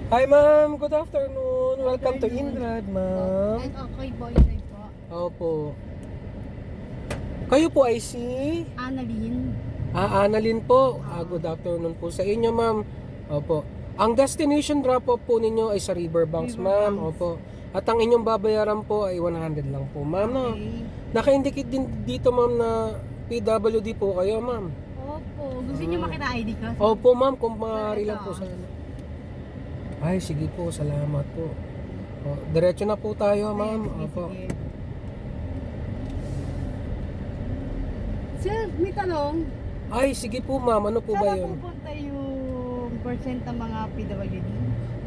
Hi ma'am, good afternoon. Welcome to Indrad, ma'am. And okay, boyfriend po. Opo. Kayo po ay si Annalyn. Annalyn po. Good afternoon po sa inyo, ma'am. Opo. Ang destination drop-off po ninyo ay sa Riverbanks, ma'am. Riverbanks. Opo. At ang inyong babayaran po ay 100 lang po, ma'am. No? Okay. Naka-indicate din dito, ma'am, na PWD po kayo, ma'am. Opo. Gusto niyo makita ID ko? Opo, ma'am. Kung maaari lang Ito. po sana. Ay, sige po. Salamat po. O, diretso na po tayo, ma'am. Sige, Opo. sige. Sir, may tanong. Ay, sige po, ma'am. Ano po ba Saan yun? pupunta yung percent ng mga PWD?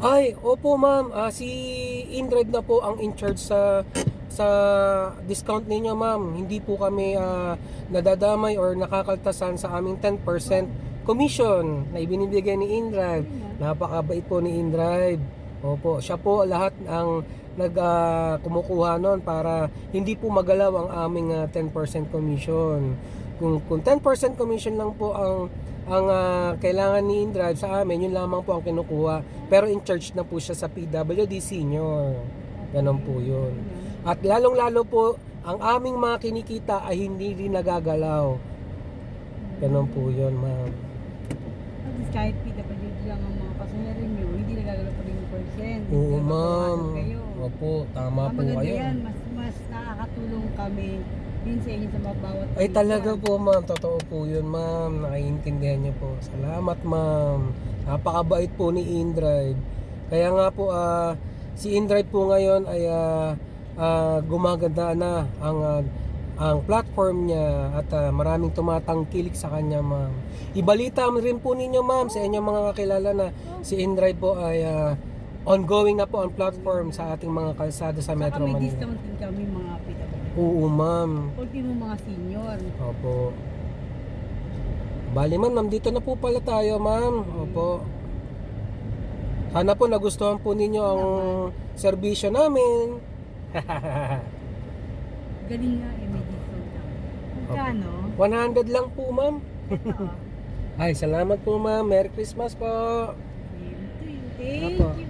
Ay, opo ma'am. Si InDrive na po ang in charge sa discount ninyo, ma'am. Hindi po kami nadadamay or nakakaltasan sa aming 10% commission na ibinibigay ni InDrive. Napakabait po ni InDrive. Opo, siya po lahat ang kumukuha nun para hindi po magalaw ang aming 10% commission. Kung 10% commission lang po ang kailangan ni InDrive sa amin, yun lamang po ang kinukuha. Pero in charge na po siya sa PWD Senior. Ganon po yun. At lalong-lalo po, ang aming mga kinikita ay hindi rin nagagalaw. Ganon po yun, ma'am. At least kahit PWD lang ang mga pasahero nyo, hindi nagagalaw pa rin yung percent. Oo, Kaya ma'am. matawagan kayo. Opo, tama Ang po maganda kayo. yan, mas nakakatulong kami din sa inyo sa mga bawat Ay kita. talaga po, ma'am. Totoo po yun, ma'am. Naiintindihan niyo po. Salamat, ma'am. Napakabait po ni InDrive. Kaya nga po, si InDrive po ngayon ay gumaganda na ang platform niya at maraming tumatangkilik sa kanya, ma'am. Ibalita rin po ninyo, ma'am, sa inyong mga kakilala na si InDrive po ay ongoing na po ang platform sa ating mga kalsada sa Saka Metro may Manila. discount din kami mga PWD. Oo, ma'am. Ultimo mga senior. Opo. Bali, ma'am, nandito na po pala tayo, ma'am. Opo. Sana po nagustuhan po ninyo ang serbisyo namin. Galing nga eh, may discount kami. Magkano? 100 lang po, ma'am. Ito. Ay, salamat po, ma'am. Merry Christmas po. Same to you. Thank Opo. you.